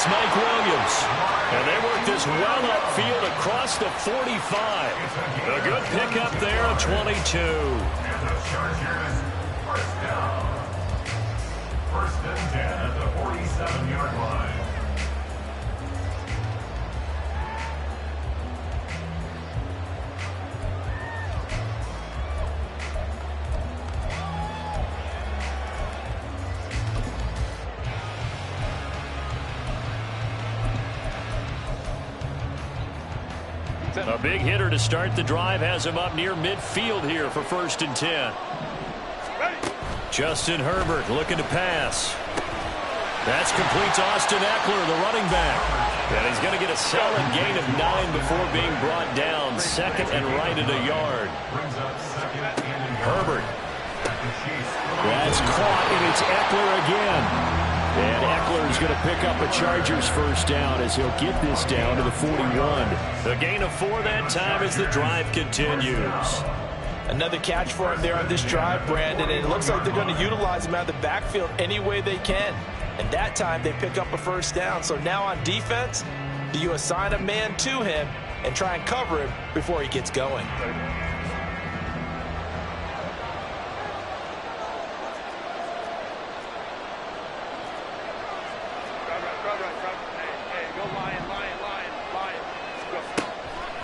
It's Mike Williams. And they work this well upfield across the 45. A good pickup there of 22. And the Chargers, first down. First and 10 at the 47-yard line. A big hitter to start the drive has him up near midfield here for first and 10. Justin Herbert looking to pass. That's complete to Austin Eckler, the running back. And he's going to get a solid gain of 9 before being brought down. Second and right at a yard. Herbert. That's caught, and it's Eckler again. And Eckler is going to pick up a Chargers first down as he'll get this down to the 41. A gain of 4 that time as the drive continues. Another catch for him there on this drive, Brandon, and it looks like they're going to utilize him out of the backfield any way they can. And that time they pick up a first down. So now on defense, do you assign a man to him and try and cover him before he gets going?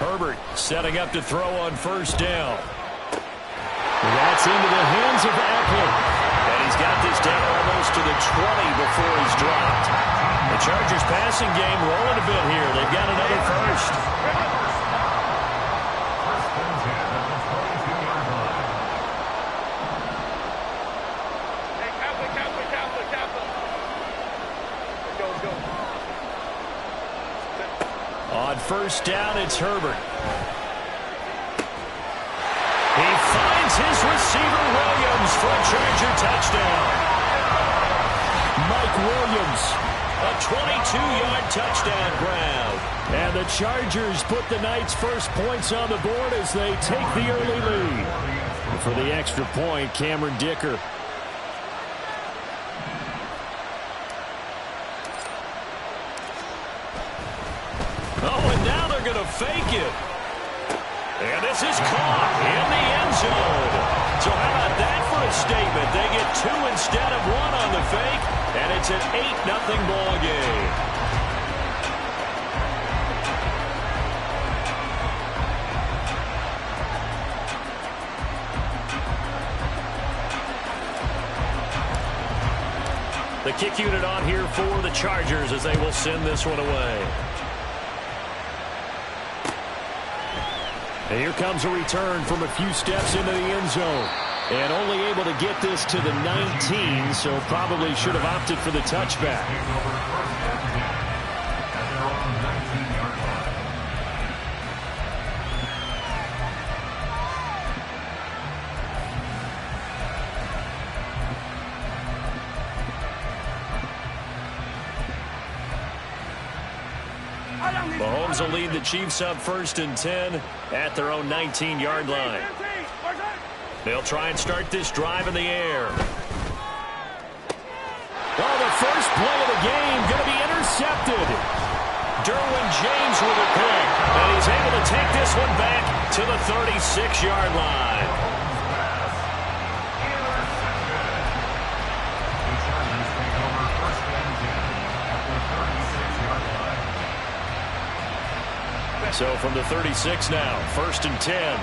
Herbert setting up to throw on first down. That's into the hands of Eckler. And he's got this down almost to the 20 before he's dropped. The Chargers passing game rolling a bit here. They've got another first. On first down, it's Herbert. He finds his receiver, Williams, for a Charger touchdown. Mike Williams, a 22-yard touchdown grab. And the Chargers put the Knights' first points on the board as they take the early lead. And for the extra point, Cameron Dicker. Oh, and now they're going to fake it. And this is caught in the end zone. So how about that for a statement? They get 2 instead of 1 on the fake, and it's an 8-0 ball game. The kick unit on here for the Chargers as they will send this one away. And here comes a return from a few steps into the end zone. And only able to get this to the 19, so probably should have opted for the touchback. Mahomes will lead the Chiefs up first and 10 at their own 19-yard line. They'll try and start this drive in the air. Oh, the first play of the game going to be intercepted. Derwin James with a pick, and he's able to take this one back to the 36-yard line. So from the 36 now, first and 10.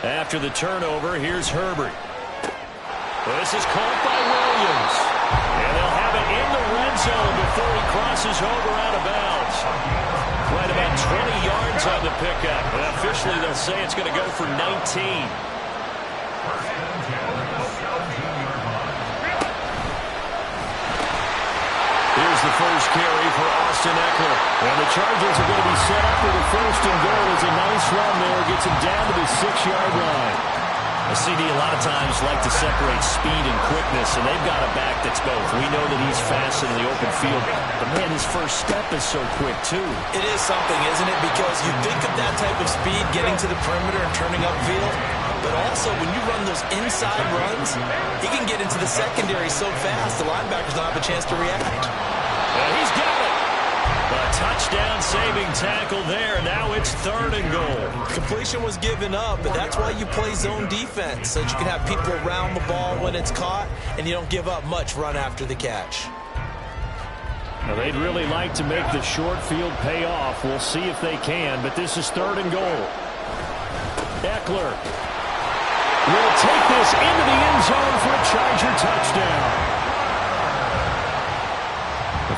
After the turnover, here's Herbert. This is caught by Williams. And they'll have it in the red zone before he crosses over out of bounds. Right about 20 yards on the pickup. And officially they'll say it's going to go for 19. Here's the first carry for Austin Eckler. And the Chargers are going to be set up for the first and goal. It's a nice run there. Gets him down to the 6-yard line. A CD a lot of times like to separate speed and quickness, and they've got a back that's both. We know that he's fast in the open field, but man, his first step is so quick too. It is something, isn't it? Because you think of that type of speed getting to the perimeter and turning upfield, but also when you run those inside runs, he can get into the secondary so fast the linebackers don't have a chance to react. And he's got it. A touchdown-saving tackle there. Now it's 3rd and goal. Completion was given up, but that's why you play zone defense, so that you can have people around the ball when it's caught, and you don't give up much run after the catch. Now they'd really like to make the short field pay off. We'll see if they can, but this is 3rd and goal. Eckler will take this into the end zone for a Charger touchdown.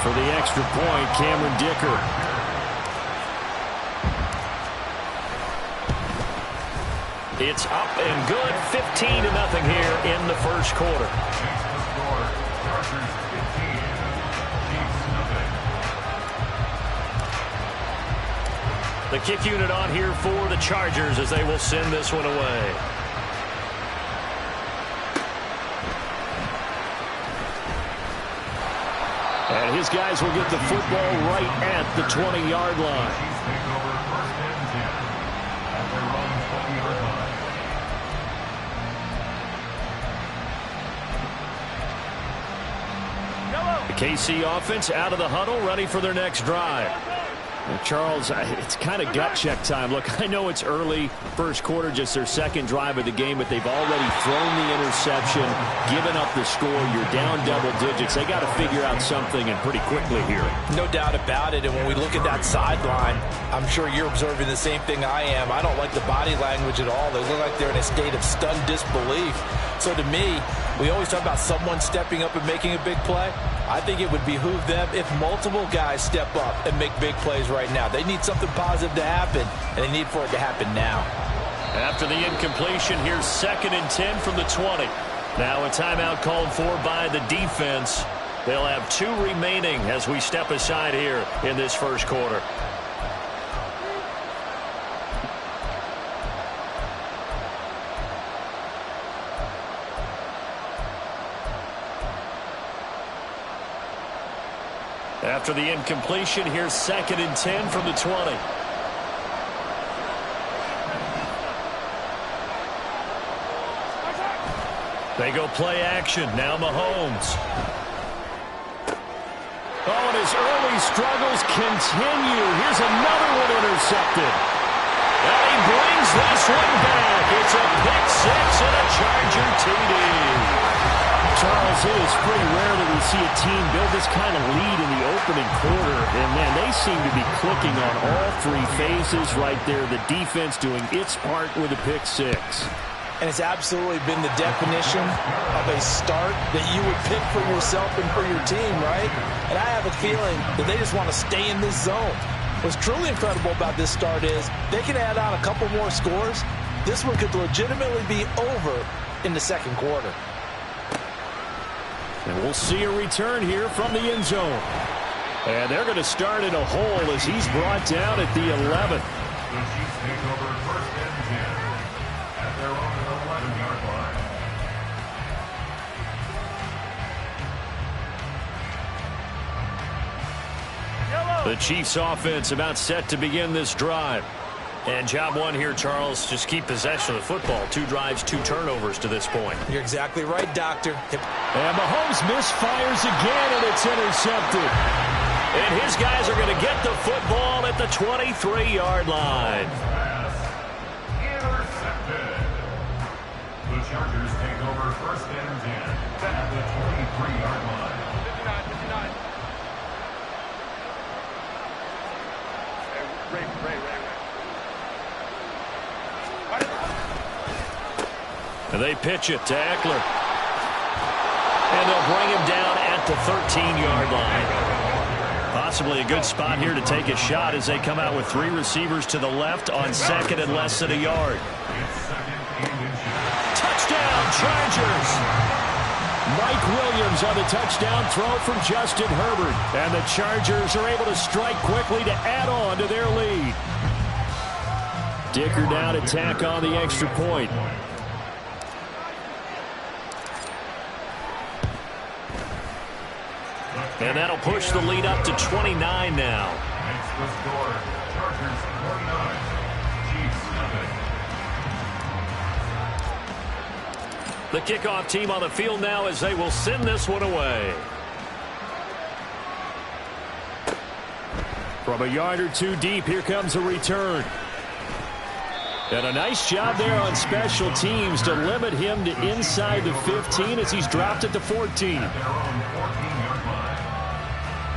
For the extra point, Cameron Dicker. It's up and good, 15-0 here in the first quarter. The kick unit on here for the Chargers as they will send this one away. And his guys will get the football right at the 20-yard line. The KC offense out of the huddle, ready for their next drive. Well, Charles, it's kind of gut check time. Look, I know it's early, first quarter, just their second drive of the game, but they've already thrown the interception, given up the score. You're down double digits. They got to figure out something, and pretty quickly here. No doubt about it, and when we look at that sideline, I'm sure you're observing the same thing I am. I don't like the body language at all. They look like they're in a state of stunned disbelief. So to me, we always talk about someone stepping up and making a big play. I think it would behoove them if multiple guys step up and make big plays right now. They need something positive to happen, and they need for it to happen now. After the incompletion, here's 2nd and 10 from the 20. Now a timeout called for by the defense. They'll have 2 remaining as we step aside here in this first quarter. After the incompletion, here's 2nd and 10 from the 20. They go play action. Now Mahomes. Oh, and his early struggles continue. Here's another one intercepted. And he brings this one back. It's a pick 6 and a Charger TD. Charles, it is pretty rare that we see a team build this kind of lead in the opening quarter. And, man, they seem to be clicking on all 3 phases right there. The defense doing its part with a pick 6. And it's absolutely been the definition of a start that you would pick for yourself and for your team, right? And I have a feeling that they just want to stay in this zone. What's truly incredible about this start is they can add on a couple more scores. This one could legitimately be over in the second quarter. And we'll see a return here from the end zone. And they're going to start in a hole as he's brought down at the 11th. The Chiefs take over 1st and 10 at their own 11-yard line. The Chiefs offense about set to begin this drive. And job one here, Charles, just keep possession of the football. 2 drives, 2 turnovers to this point. You're exactly right, Doctor. And Mahomes misfires again, and it's intercepted. And his guys are going to get the football at the 23-yard line. Intercepted. The Chargers take over 1st and 10 at the 23-yard line. 59. And they pitch it to Eckler. And they'll bring him down at the 13-yard line. Possibly a good spot here to take a shot as they come out with 3 receivers to the left on 2nd and less than a yard. Touchdown, Chargers! Mike Williams on the touchdown throw from Justin Herbert. And the Chargers are able to strike quickly to add on to their lead. Dicker down to tack on the extra point. And that'll push the lead up to 29 now. Next the score, Chargers 49, Chiefs 7. The kickoff team on the field now as they will send this one away. From a yard or two deep, here comes a return. And a nice job there on special teams to limit him to inside the 15 as he's dropped at the 14.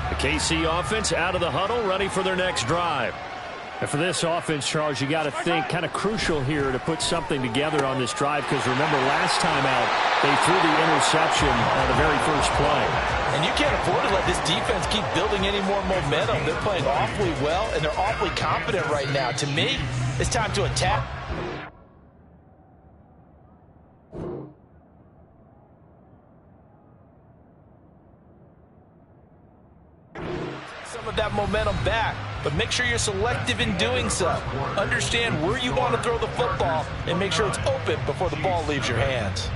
The KC offense out of the huddle, ready for their next drive. And for this offense, Charles, you got to think kind of crucial here to put something together on this drive because remember last time out, they threw the interception on the very first play. And you can't afford to let this defense keep building any more momentum. They're playing awfully well, and they're awfully confident right now. To me, it's time to attack. Some of that momentum back, but make sure you're selective in doing so. Understand where you want to throw the football and make sure it's open before the ball leaves your hands.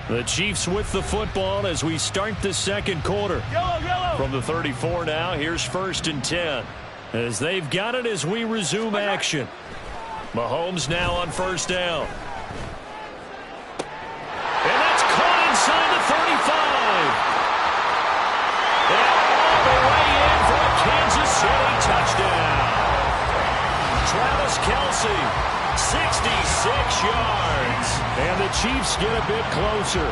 The Chiefs with the football as we start the second quarter. From the 34 now, here's 1st and 10. As they've got it as we resume action. Mahomes now on 1st down. And that's caught inside the 35. And all the way in for a Kansas City touchdown. Travis Kelce, 66 yards. And the Chiefs get a bit closer.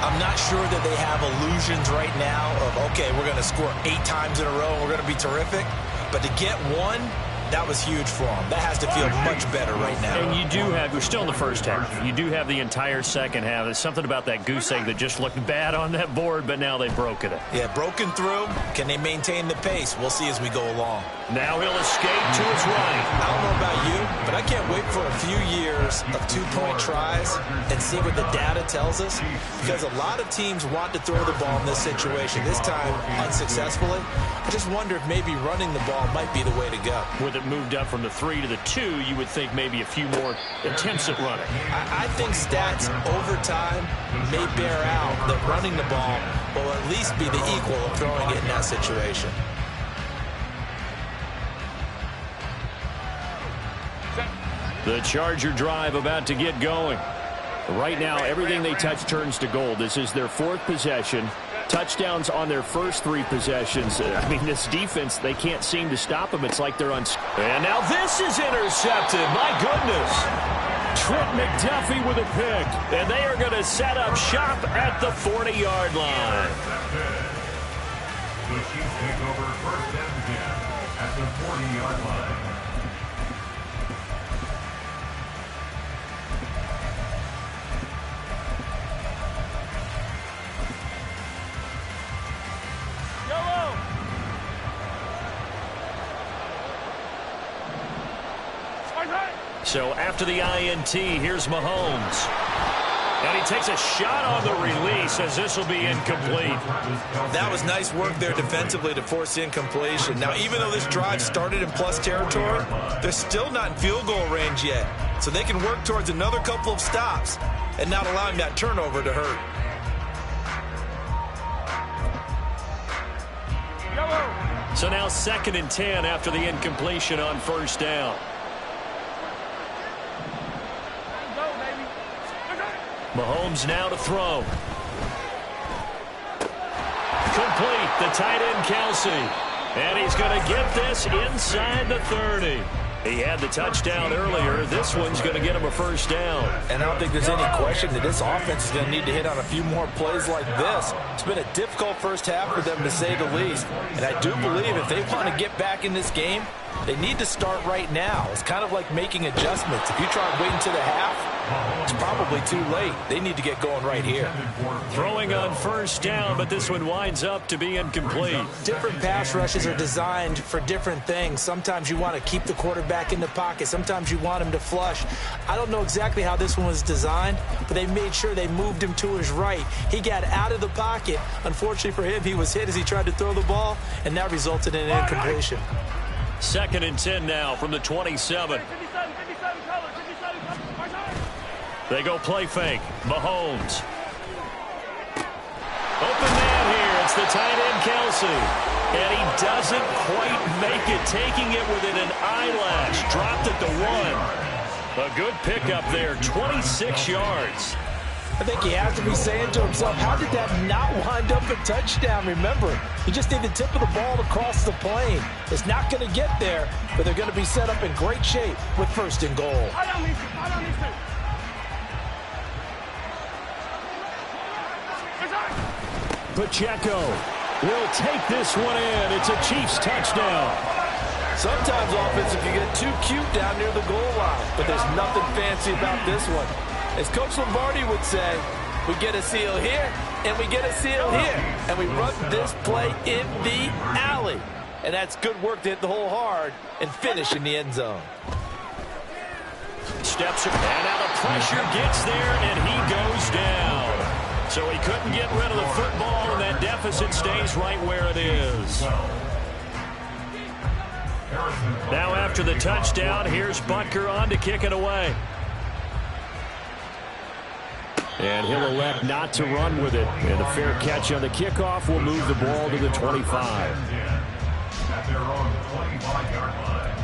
I'm not sure that they have illusions right now of, okay, we're going to score 8 times in a row and we're going to be terrific. But to get one, that was huge for them. That has to feel much better right now. And you do have, we're still in the first half. You do have the entire second half. There's something about that goose egg that just looked bad on that board, but now they've broken it. Yeah, broken through. Can they maintain the pace? We'll see as we go along. Now he'll escape to his right. I don't know about you, but I can't wait for a few years of 2-point tries and see what the data tells us. Because a lot of teams want to throw the ball in this situation. This time, unsuccessfully. I just wonder if maybe running the ball might be the way to go. With it moved up from the 3 to the 2, you would think maybe a few more attempts at running. I think stats over time may bear out that running the ball will at least be the equal of throwing it in that situation. The Charger drive about to get going. Right now, everything they touch turns to gold. This is their 4th possession. Touchdowns on their first 3 possessions. I mean, this defense, they can't seem to stop them. It's like they're on. And now this is intercepted. My goodness. Trent McDuffie with a pick. And they are going to set up shop at the 40-yard line. The Chiefs take over 1st and 10 at the 40-yard line. So after the INT, here's Mahomes. And he takes a shot on the release as this will be incomplete. That was nice work there defensively to force incompletion. Now, even though this drive started in plus territory, they're still not in field goal range yet. So they can work towards another couple of stops and not allowing that turnover to hurt. So now 2nd and 10 after the incompletion on 1st down. Mahomes now to throw. Complete, the tight end Kelce. And he's going to get this inside the 30. He had the touchdown earlier. This one's going to get him a 1st down. And I don't think there's any question that this offense is going to need to hit on a few more plays like this. It's been a difficult first half for them, to say the least. And I do believe if they want to get back in this game, they need to start right now. It's kind of like making adjustments. If you try and wait until the half, it's probably too late. They need to get going right here. Throwing on 1st down, but this one winds up to be incomplete. Different pass rushes are designed for different things. Sometimes you want to keep the quarterback in the pocket. Sometimes you want him to flush. I don't know exactly how this one was designed, but they made sure they moved him to his right. He got out of the pocket. Unfortunately for him, he was hit as he tried to throw the ball, and that resulted in an incompletion. 2nd and 10 now from the 27. They go play fake. Mahomes. Open man here. It's the tight end, Kelsey. And he doesn't quite make it, taking it within an eyelash. Dropped at the 1. A good pickup there, 26 yards. I think he has to be saying to himself, how did that not wind up a touchdown? Remember, you just need the tip of the ball to cross the plane. It's not going to get there, but they're going to be set up in great shape with 1st and goal. Pacheco will take this one in. It's a Chiefs touchdown. Sometimes offensive, you get too cute down near the goal line, but there's nothing fancy about this one. As Coach Lombardi would say, we get a seal here, and we get a seal here, and we run this play in the alley. And that's good work to hit the hole hard and finish in the end zone. Steps and now the pressure gets there, and he goes down. So he couldn't get rid of the football, and that deficit stays right where it is. Now after the touchdown, here's Butker on to kick it away. And he'll elect not to run with it. And a fair catch on the kickoff will move the ball to the 25. At their own 25-yard line.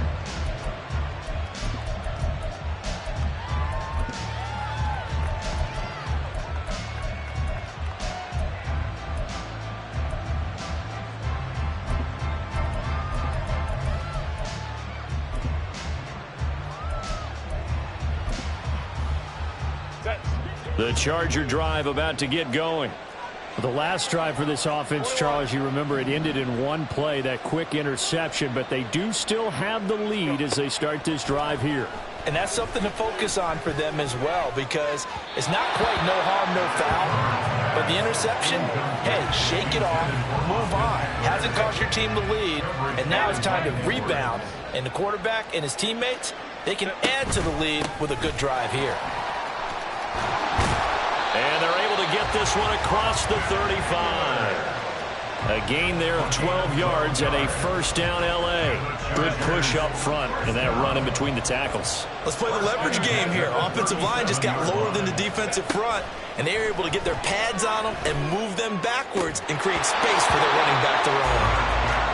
The Charger drive about to get going. The last drive for this offense, Charles, you remember it ended in one play, that quick interception, but they do still have the lead as they start this drive here. And that's something to focus on for them as well, because it's not quite no harm, no foul. But the interception, hey, shake it off, move on. Hasn't cost your team the lead, and now it's time to rebound. And the quarterback and his teammates, they can add to the lead with a good drive here. And they're able to get this one across the 35. A gain there of 12 yards and a 1st down L.A. Good push up front and that run in between the tackles. Let's play the leverage game here. Offensive line just got lower than the defensive front, and they were able to get their pads on them and move them backwards and create space for their running back to run.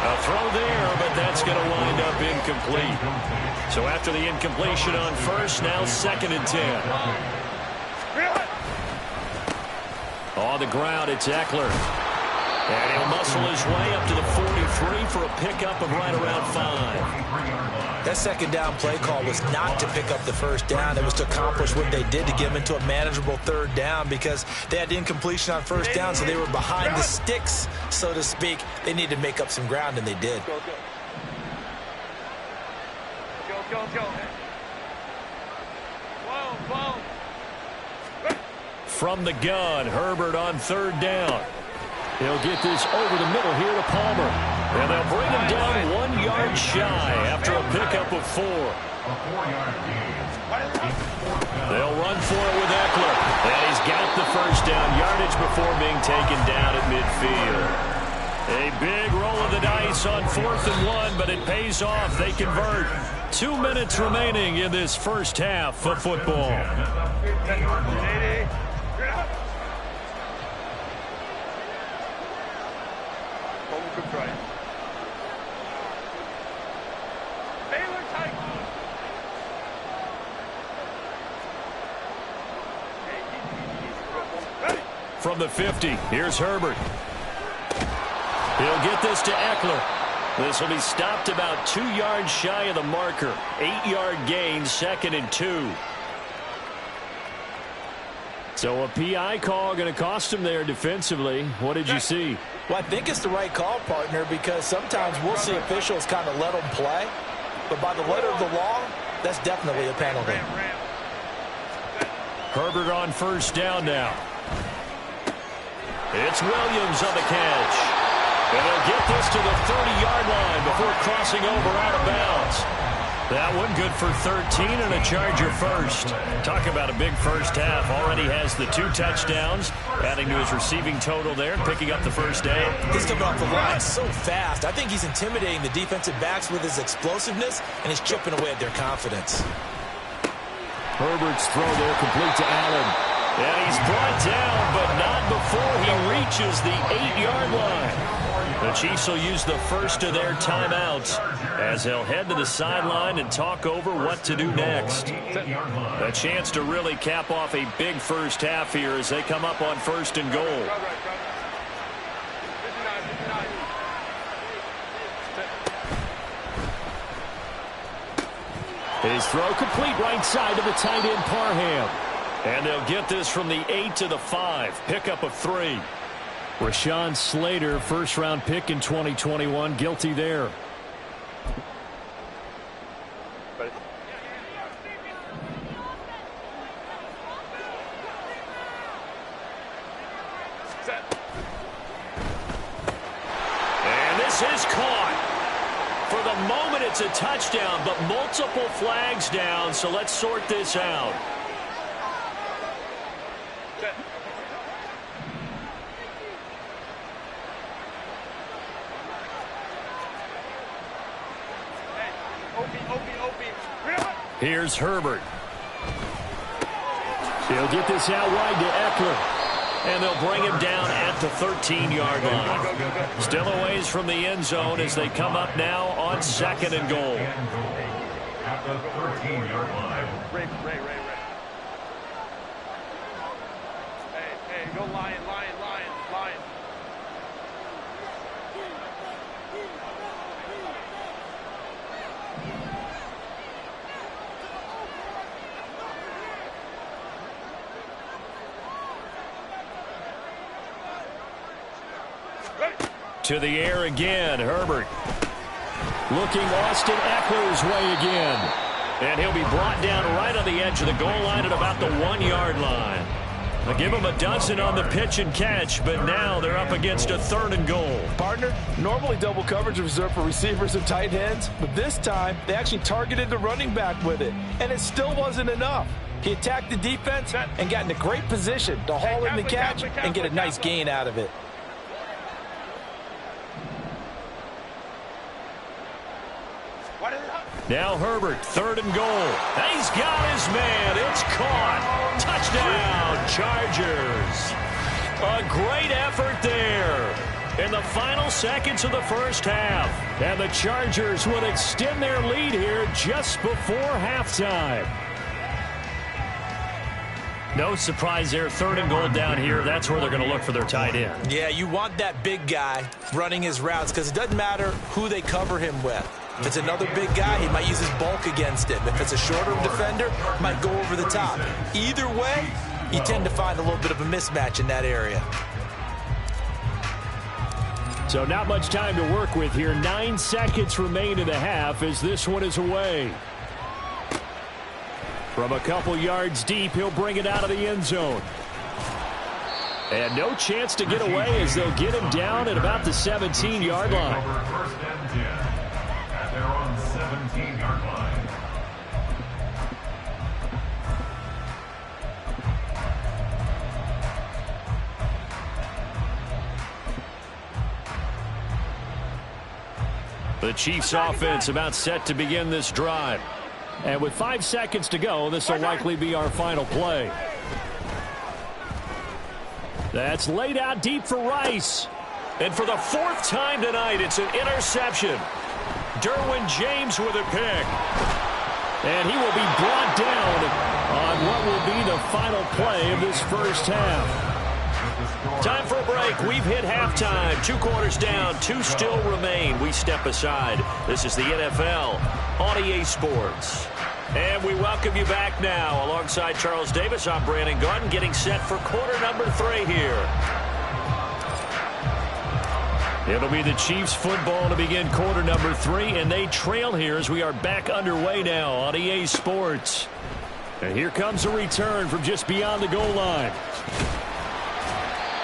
A throw there, but that's going to wind up incomplete. So after the incompletion on 1st, now 2nd and 10. On the ground, it's Eckler. And he'll muscle his way up to the 43 for a pickup of right around 5. That 2nd down play call was not to pick up the 1st down. It was to accomplish what they did to get them into a manageable 3rd down, because they had incompletion on 1st down, so they were behind the sticks, so to speak. They needed to make up some ground, and they did. From the gun, Herbert on 3rd down. He'll get this over the middle here to Palmer. And they'll bring him down 1 yard shy after a pickup of 4. They'll run for it with Eckler. And he's got the 1st down yardage before being taken down at midfield. A big roll of the dice on 4th and 1, but it pays off. They convert. 2 minutes remaining in this 1st half of football. From the 50, here's Herbert. He'll get this to Eckler. This will be stopped about 2 yards shy of the marker. 8-yard gain, 2nd and 2. So a PI call going to cost him there defensively. What did you see? Well, I think it's the right call, partner, because sometimes we'll see officials kind of let them play. But by the letter of the law, that's definitely a penalty. Herbert on 1st down now. It's Williams on the catch. And they'll get this to the 30-yard line before crossing over out of bounds. That one good for 13 and a Charger 1st. Talk about a big 1st half. Already has the 2 touchdowns, adding to his receiving total there, picking up the 1st down. He's coming off the line so fast. I think he's intimidating the defensive backs with his explosiveness, and he's chipping away at their confidence. Herbert's throw there complete to Allen. And he's brought down, but not before he reaches the 8-yard line. The Chiefs will use the first of their timeouts as they'll head to the sideline and talk over what to do next. A chance to really cap off a big first half here as they come up on 1st and goal. His throw complete right side to the tight end Parham. And they'll get this from the 8 to the 5. Pickup of 3. Rashawn Slater, first-round pick in 2021, guilty there. And this is caught. For the moment, it's a touchdown, but multiple flags down, so let's sort this out. Here's Herbert. He'll get this out wide to Eckler. And they'll bring him down at the 13-yard line. Still a ways from the end zone as they come up now on 2nd and goal. At the 13-yard line. Ray. Hey, go Lion. To the air again, Herbert. Looking Austin Eckler's way again. And he'll be brought down right on the edge of the goal line at about the 1-yard line. They'll give him a dozen on the pitch and catch, but now they're up against a 3rd and goal. Partner, normally double coverage is reserved for receivers and tight ends, but this time they actually targeted the running back with it, and it still wasn't enough. He attacked the defense and got in a great position to haul in the catch and get a nice gain out of it. Now Herbert, 3rd and goal. He's got his man. It's caught. Touchdown, Chargers. A great effort there in the final seconds of the first half. And the Chargers will extend their lead here just before halftime. No surprise there. 3rd and goal down here. That's where they're going to look for their tight end. Yeah, you want that big guy running his routes because it doesn't matter who they cover him with. If it's another big guy, he might use his bulk against him. If it's a shorter defender, might go over the top. Either way, you tend to find a little bit of a mismatch in that area. So not much time to work with here. 9 seconds remain in the half as this one is away. From a couple yards deep, he'll bring it out of the end zone. And no chance to get away as they'll get him down at about the 17-yard line. First and 10 at their own 17-yard line. The Chiefs offense about set to begin this drive. And with 5 seconds to go, this will likely be our final play. That's laid out deep for Rice. And for the 4th time tonight, it's an interception. Derwin James with a pick. And he will be brought down on what will be the final play of this first half. Time for a break. We've hit halftime. 2 quarters down. 2 still remain. We step aside. This is the NFL on EA Sports. And we welcome you back now. Alongside Charles Davis, I'm Brandon Gunn, getting set for quarter number 3 here. It'll be the Chiefs football to begin quarter number 3, and they trail here as we are back underway now on EA Sports. And here comes a return from just beyond the goal line.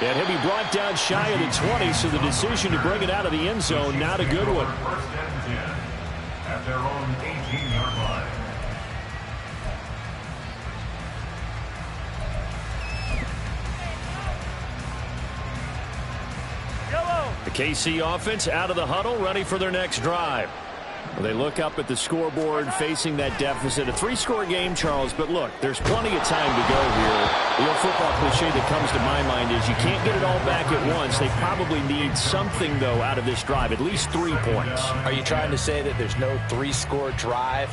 And he'll be brought down shy of the 20, so the decision to bring it out of the end zone, not a good one. First and 10 at their own 18-yard line. The KC offense out of the huddle, ready for their next drive. Well, they look up at the scoreboard facing that deficit. A 3-score game, Charles, but look, there's plenty of time to go here. The old football cliche that comes to my mind is you can't get it all back at once. They probably need something, though, out of this drive, at least 3 points. Are you trying to say that there's no 3-score drive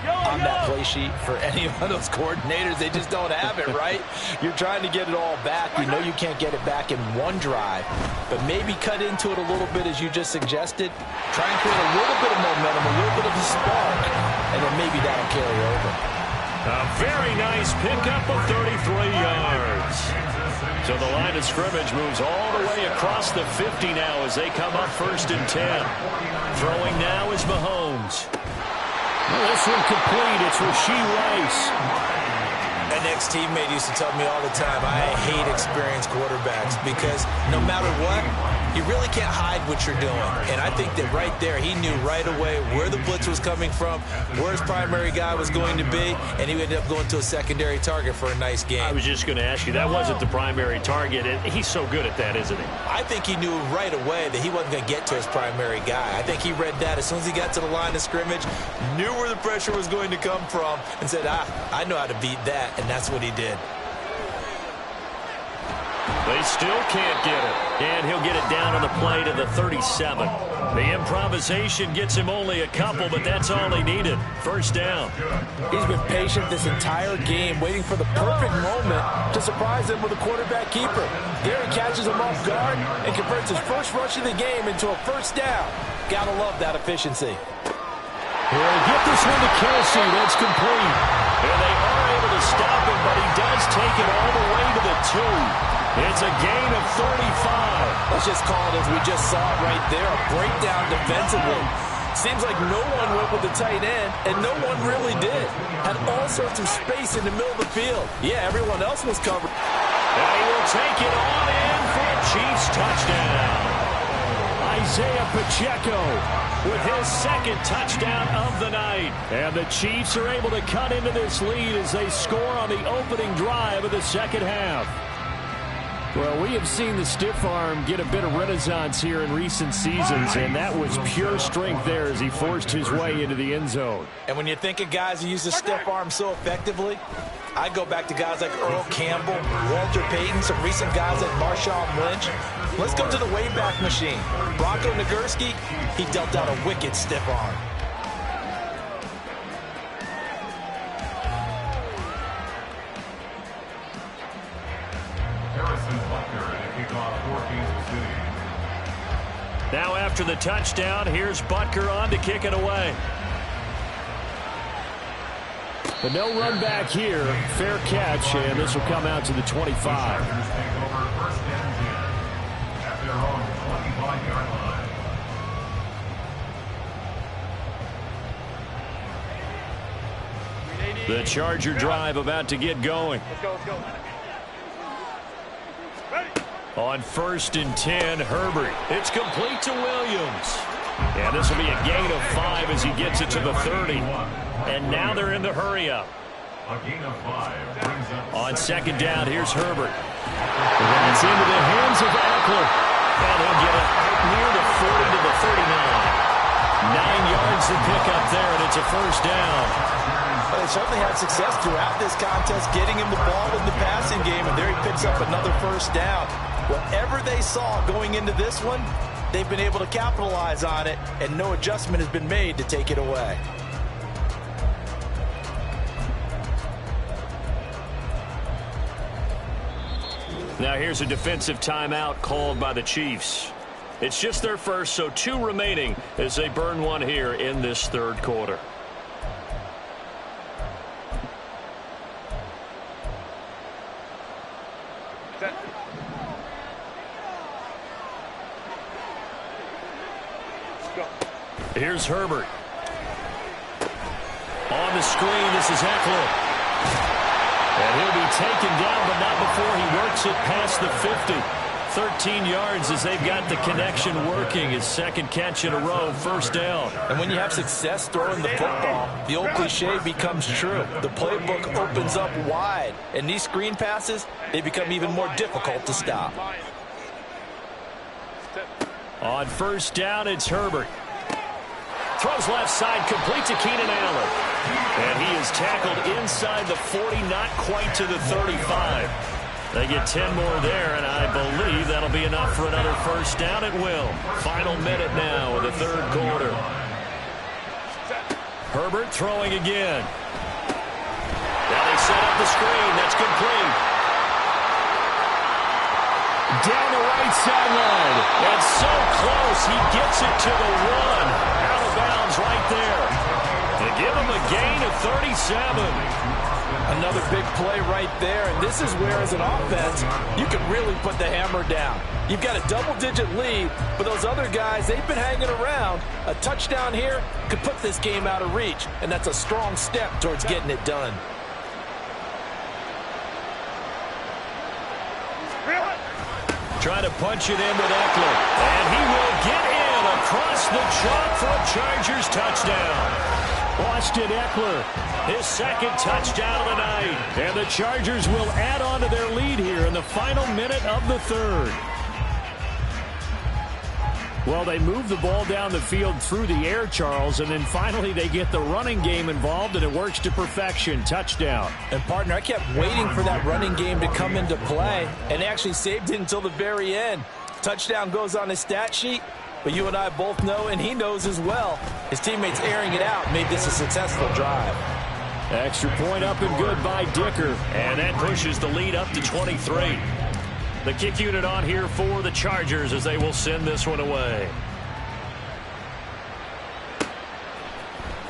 on that play sheet for any one of those coordinators? They just don't have it, right? You're trying to get it all back. You know you can't get it back in one drive, but maybe cut into it a little bit as you just suggested. Try and create a little bit of momentum, a little bit of a spark, and then maybe that'll carry over. A very nice pickup of 33 yards. So the line of scrimmage moves all the way across the 50 now as they come up 1st and 10. Throwing now is Mahomes. Well, this one complete. It's Rashee Rice. An ex-teammate used to tell me all the time, I hate experienced quarterbacks because no matter what, you really can't hide what you're doing. And I think that right there, he knew right away where the blitz was coming from, where his primary guy was going to be, and he ended up going to a secondary target for a nice game. I was just going to ask you, that wasn't the primary target, and he's so good at that, isn't he? I think he knew right away that he wasn't going to get to his primary guy. I think he read that as soon as he got to the line of scrimmage, knew where the pressure was going to come from, and said, I know how to beat that, and that's what he did. They still can't get it. And he'll get it down on the play to the 37. The improvisation gets him only a couple, but that's all he needed. 1st down. He's been patient this entire game, waiting for the perfect moment to surprise him with a quarterback keeper. There he catches him off guard and converts his first rush of the game into a 1st down. Gotta love that efficiency. He'll get this one to Kelsey. That's complete. And they are able to stop him, but he does take it all the way to the 2. It's a gain of 35. Let's just call it as we just saw it right there, a breakdown defensively. Seems like no one went with the tight end, and no one really did. Had all sorts of space in the middle of the field. Yeah, everyone else was covered. And he will take it on in for a Chiefs touchdown. Isaiah Pacheco with his 2nd touchdown of the night. And the Chiefs are able to cut into this lead as they score on the opening drive of the 2nd half. Well, we have seen the stiff arm get a bit of renaissance here in recent seasons, and that was pure strength there as he forced his way into the end zone. And when you think of guys who use the stiff arm so effectively, I go back to guys like Earl Campbell, Walter Payton, some recent guys like Marshawn Lynch. Let's go to the Wayback Machine. Bronco Nagurski, he dealt out a wicked stiff arm. Now after the touchdown, here's Butker on to kick it away. But no run back here. Fair catch, and this will come out to the 25. The Charger drive about to get going. Let's go. On 1st and 10, Herbert. It's complete to Williams. And this will be a gain of 5 as he gets it to the 30. And now they're in the hurry-up. On 2nd down, here's Herbert. That's into the hands of Eckler. And he'll get it near the 40 to the 39. 9 yards to pick up there, and it's a 1st down. Well, they certainly had success throughout this contest, getting him the ball in the passing game, and there he picks up another 1st down. Whatever they saw going into this one, they've been able to capitalize on it, and no adjustment has been made to take it away. Now here's a defensive timeout called by the Chiefs. It's just their first, so 2 remaining as they burn one here in this 3rd quarter. Here's Herbert. On the screen, this is Eckler. And he'll be taken down, but not before he works it past the 50. 13 yards as they've got the connection working. His 2nd catch in a row, 1st down. And when you have success throwing the football, the old cliche becomes true. The playbook opens up wide. And these screen passes, they become even more difficult to stop. On 1st down, it's Herbert. Throws left side, complete to Keenan Allen. And he is tackled inside the 40, not quite to the 35. They get 10 more there, and I believe that'll be enough for another first down. It will. Final minute now of the third quarter. Herbert throwing again. Now they set up the screen. That's complete. Down the right sideline. And so close. He gets it to the 1. Out of bounds right there. To give him a gain of 37. Another big play right there, and this is where, as an offense, you can really put the hammer down. You've got a double-digit lead, but those other guys, they've been hanging around. A touchdown here could put this game out of reach, and that's a strong step towards getting it done. Trying to punch it in with Eckler, and he will get in across the chalk for a Chargers touchdown. Austin Eckler, his second touchdown of the night. And the Chargers will add on to their lead here in the final minute of the third. Well, they move the ball down the field through the air, Charles, and then finally they get the running game involved, and it works to perfection. Touchdown. And, partner, I kept waiting for that running game to come into play, and actually saved it until the very end. Touchdown goes on his stat sheet. But you and I both know, and he knows as well, his teammates airing it out made this a successful drive. Extra point up and good by Dicker. And that pushes the lead up to 23. The kick unit on here for the Chargers as they will send this one away.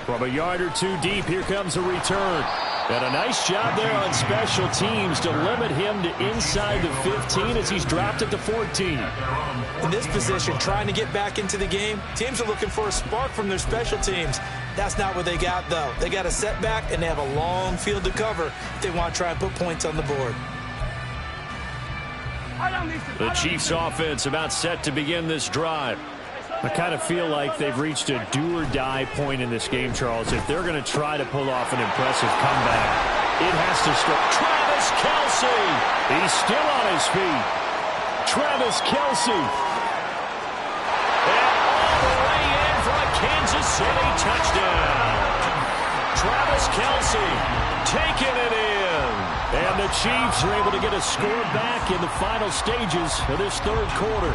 From a yard or two deep, here comes a return. And a nice job there on special teams to limit him to inside the 15 as he's dropped it to 14. In this position, trying to get back into the game, teams are looking for a spark from their special teams. That's not what they got, though. They got a setback, and they have a long field to cover if they want to try and put points on the board. The Chiefs offense about set to begin this drive. I kind of feel like they've reached a do-or-die point in this game, Charles. If they're going to try to pull off an impressive comeback, it has to start. Travis Kelce. He's still on his feet. Travis Kelce. And all the way in for a Kansas City touchdown. Travis Kelce taking it in. And the Chiefs are able to get a score back in the final stages of this third quarter.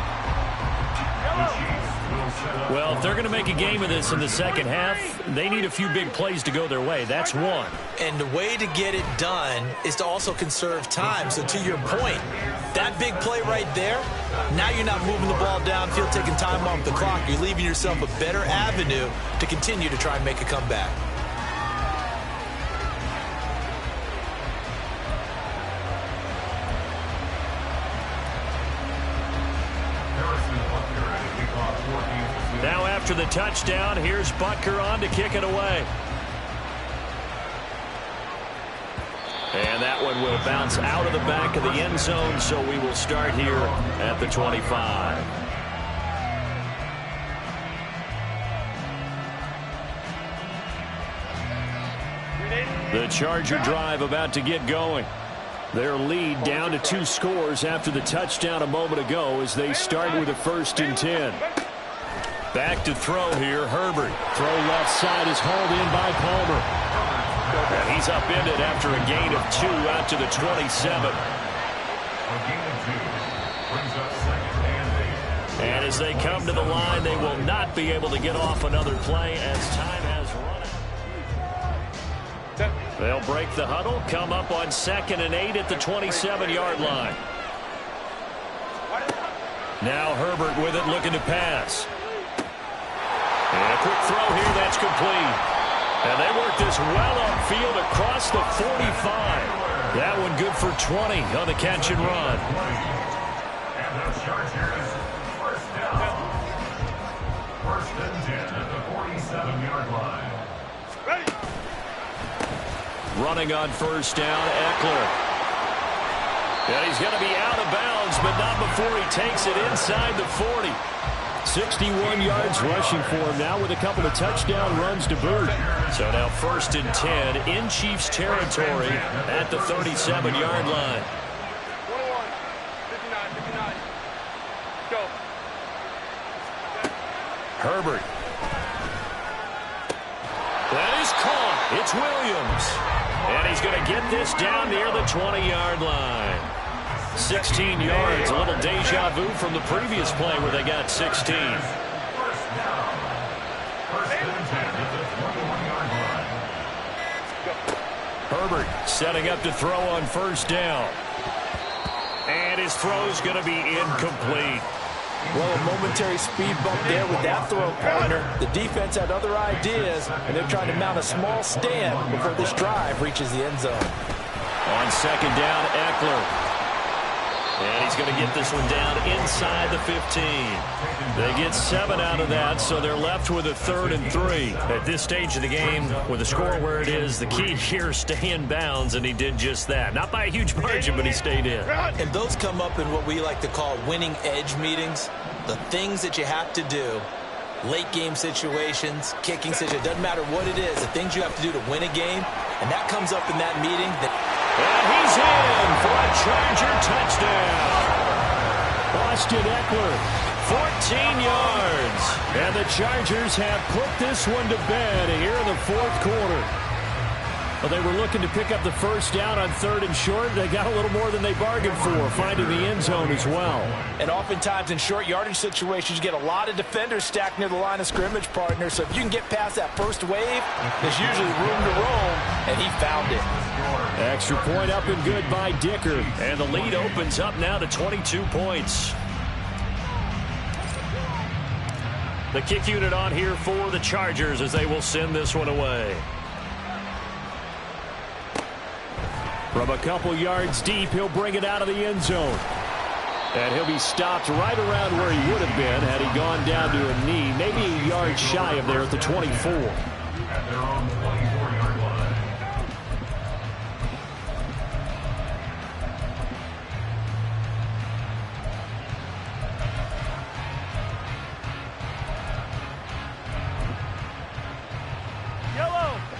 Well, if they're going to make a game of this in the second half, they need a few big plays to go their way. That's one. And the way to get it done is to also conserve time. So to your point, that big play right there, now you're not moving the ball downfield, taking time off the clock. You're leaving yourself a better avenue to continue to try and make a comeback. Now after the touchdown, here's Butker on to kick it away. And that one will bounce out of the back of the end zone, so we will start here at the 25. The Charger drive about to get going. Their lead down to 2 scores after the touchdown a moment ago as they start with a 1st and 10. Back to throw here, Herbert. Throw left side is hauled in by Palmer. And he's upended after a gain of 2 out to the 27. And as they come to the line, they will not be able to get off another play as time has run. They'll break the huddle, come up on 2nd and 8 at the 27-yard line. Now Herbert with it, looking to pass. And a quick throw here, that's complete. And they work this well upfield across the 45. That one good for 20 on the catch and run. And the Chargers, first down. 1st and 10 at the 47-yard line. Running on 1st down, Eckler. And he's going to be out of bounds, but not before he takes it inside the 40. 61 yards rushing for him now with a couple of touchdown runs to boot. So now 1st and 10 in Chiefs territory at the 37-yard line. 59. Go. Herbert. It's Williams. And he's going to get this down near the 20-yard line. 16 yards, a little deja vu from the previous play where they got 16. Herbert setting up to throw on first down. And his throw's going to be incomplete. Well, a momentary speed bump there with that throw, partner. The defense had other ideas, and they're trying to mount a small stand before this drive reaches the end zone. On second down, Eckler. And he's going to get this one down inside the 15. They get 7 out of that, so they're left with a 3rd and 3. At this stage of the game, with the score where it is, the key here is stay in bounds, and he did just that. Not by a huge margin, but he stayed in. And those come up in what we like to call winning edge meetings. The things that you have to do, late game situations, kicking situations, doesn't matter what it is, the things you have to do to win a game, and that comes up in that meeting. And he's in for a Charger touchdown. Austin Eckler, 14 yards. And the Chargers have put this one to bed here in the 4th quarter. Well, they were looking to pick up the first down on 3rd and short. They got a little more than they bargained for, finding the end zone as well. And oftentimes in short yardage situations, you get a lot of defenders stacked near the line of scrimmage, partner. So if you can get past that first wave, there's usually room to roam, and he found it. Extra point up and good by Dicker. And the lead opens up now to 22 points. The kick unit on here for the Chargers as they will send this one away. From a couple yards deep, he'll bring it out of the end zone. And he'll be stopped right around where he would have been had he gone down to a knee, maybe a yard shy of there at the 24. At their own 24-yard line.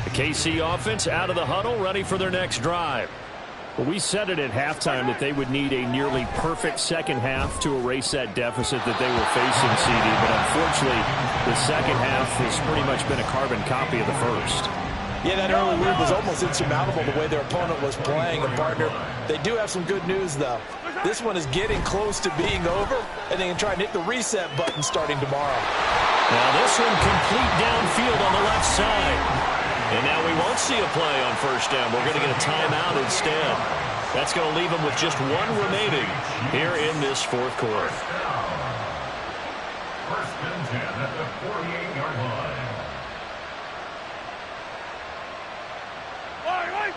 The KC offense out of the huddle, ready for their next drive. Well, we said it at halftime that they would need a nearly perfect second half to erase that deficit that they were facing, CD. But unfortunately, the second half has pretty much been a carbon copy of the first. Yeah, that early lead was almost insurmountable the way their opponent was playing. And, partner, they do have some good news, though. This one is getting close to being over, and they can try and hit the reset button starting tomorrow. Now this one complete downfield on the left side. And now we won't see a play on first down. We're going to get a timeout instead. That's going to leave them with just one remaining here in this 4th quarter. First and 10 at the 48-yard line.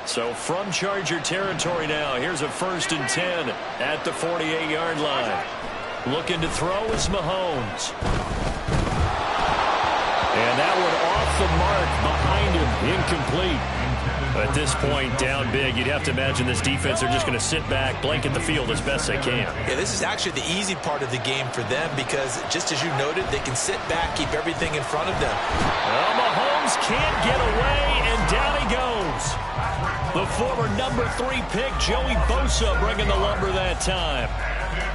So from Charger territory now, here's a 1st and 10 at the 48-yard line. Looking to throw is Mahomes. And that one off the mark behind him, incomplete. At this point, down big, you'd have to imagine this defense are just going to sit back, blanket the field as best they can. Yeah, this is actually the easy part of the game for them because, just as you noted, they can sit back, keep everything in front of them. Well, Mahomes can't get away, and down he goes. The former number 3 pick, Joey Bosa, bringing the lumber that time.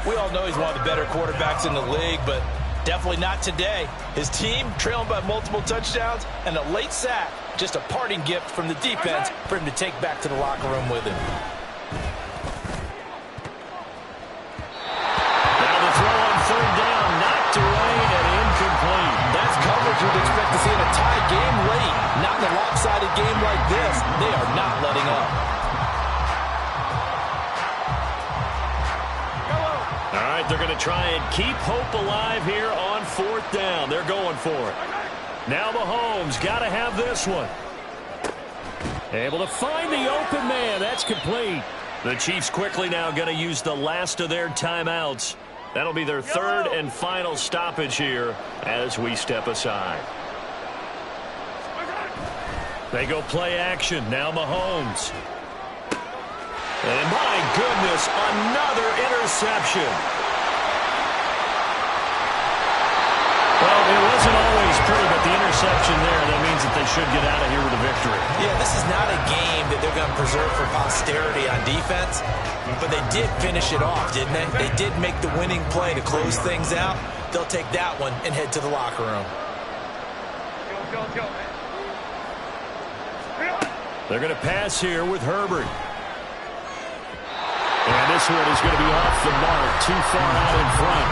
We all know he's one of the better quarterbacks in the league, but definitely not today. His team trailing by multiple touchdowns and a late sack. Just a parting gift from the defense for him to take back to the locker room with him. Now the throw on 3rd down, knocked away and incomplete. That's coverage you'd expect to see in a tie game late. Not in a lopsided game like this. They are not letting up. All right, they're going to try and keep hope alive here on 4th down. They're going for it. Now Mahomes got to have this one. Able to find the open man. That's complete. The Chiefs quickly now going to use the last of their timeouts. That'll be their 3rd and final stoppage here as we step aside. They go play action. Now Mahomes. And my goodness, another interception. Well, it wasn't always pretty, but the interception there, that means that they should get out of here with a victory. Yeah, this is not a game that they're going to preserve for posterity on defense, but they did finish it off, didn't they? They did make the winning play to close things out. They'll take that one and head to the locker room. They're going to pass here with Herbert. And this one is going to be off the mark, too far out in front.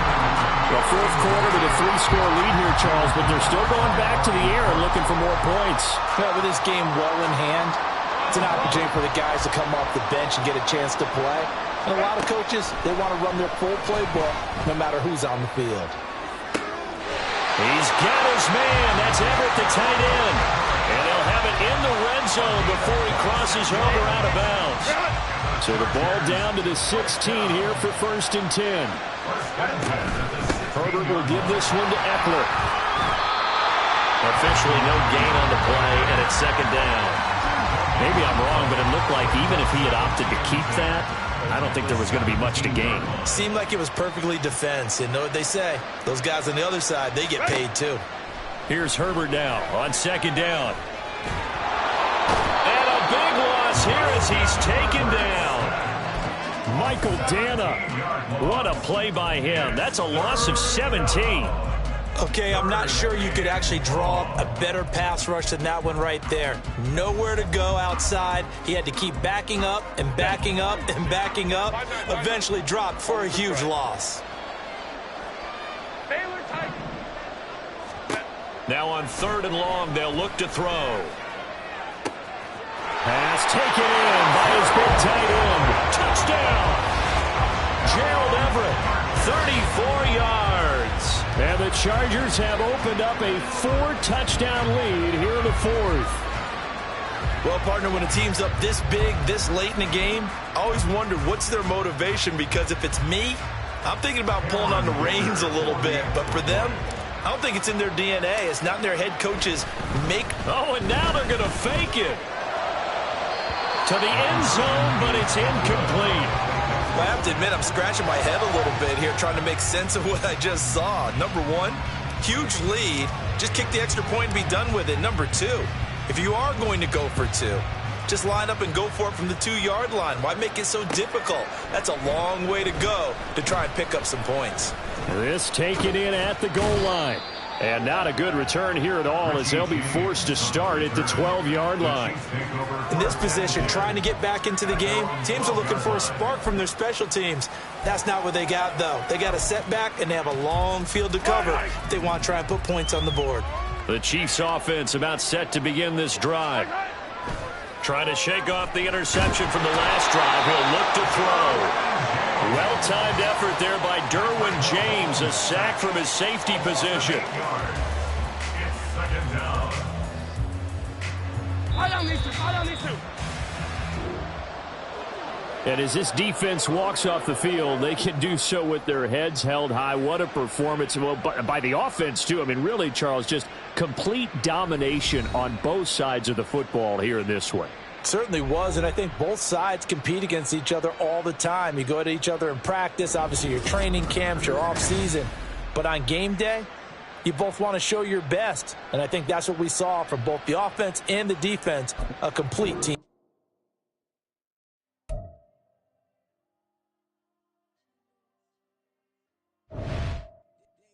The fourth quarter with a 3-score lead here, Charles, but they're still going back to the air and looking for more points. Yeah, with this game well in hand, it's an opportunity for the guys to come off the bench and get a chance to play. And a lot of coaches, they want to run their full playbook no matter who's on the field. He's got his man. That's Everett, the tight end. And they'll have it in the red zone before he crosses over out of bounds. So the ball down to the 16 here for 1st and 10. Herbert will give this one to Eckler. Officially no gain on the play, and it's 2nd down. Maybe I'm wrong, but it looked like even if he had opted to keep that, I don't think there was going to be much to gain. Seemed like it was perfectly defense. And know what they say? Those guys on the other side, they get paid too. Here's Herbert now on 2nd down. And a big loss here as he's taken down. Michael Dana. What a play by him. That's a loss of 17. Okay, I'm not sure you could actually draw up a better pass rush than that one right there. Nowhere to go outside. He had to keep backing up and backing up and backing up. Eventually dropped for a huge loss. Now on 3rd and long, they'll look to throw. Pass taken in by his big tight end. Touchdown! Gerald Everett, 34 yards. And the Chargers have opened up a 4-touchdown lead here in the 4th. Well, partner, when a team's up this big, this late in the game, I always wonder what's their motivation, because if it's me, I'm thinking about pulling on the reins a little bit. But for them, I don't think it's in their DNA. It's not in their head coaches make. Oh, and now they're going to fake it to the end zone, but it's incomplete. I have to admit, I'm scratching my head a little bit here trying to make sense of what I just saw. Number one, huge lead. Just kick the extra point and be done with it. Number two, if you are going to go for two, just line up and go for it from the 2-yard line. Why make it so difficult? That's a long way to go to try and pick up some points. This taken in at the goal line. And not a good return here at all, as they'll be forced to start at the 12-yard line. In this position, trying to get back into the game, teams are looking for a spark from their special teams. That's not what they got, though. They got a setback, and they have a long field to cover if they want to try and put points on the board. The Chiefs' offense about set to begin this drive. Trying to shake off the interception from the last drive. He'll look to throw. Well-timed effort there by Derwin James. A sack from his safety position. It's 2nd down. And as this defense walks off the field, they can do so with their heads held high. What a performance. Well, by the offense, too. I mean, really, Charles, just complete domination on both sides of the football here in this one. Certainly was, and I think both sides compete against each other all the time. You go at each other in practice, obviously your training camps, your off-season. But on game day, you both want to show your best. And I think that's what we saw from both the offense and the defense, a complete team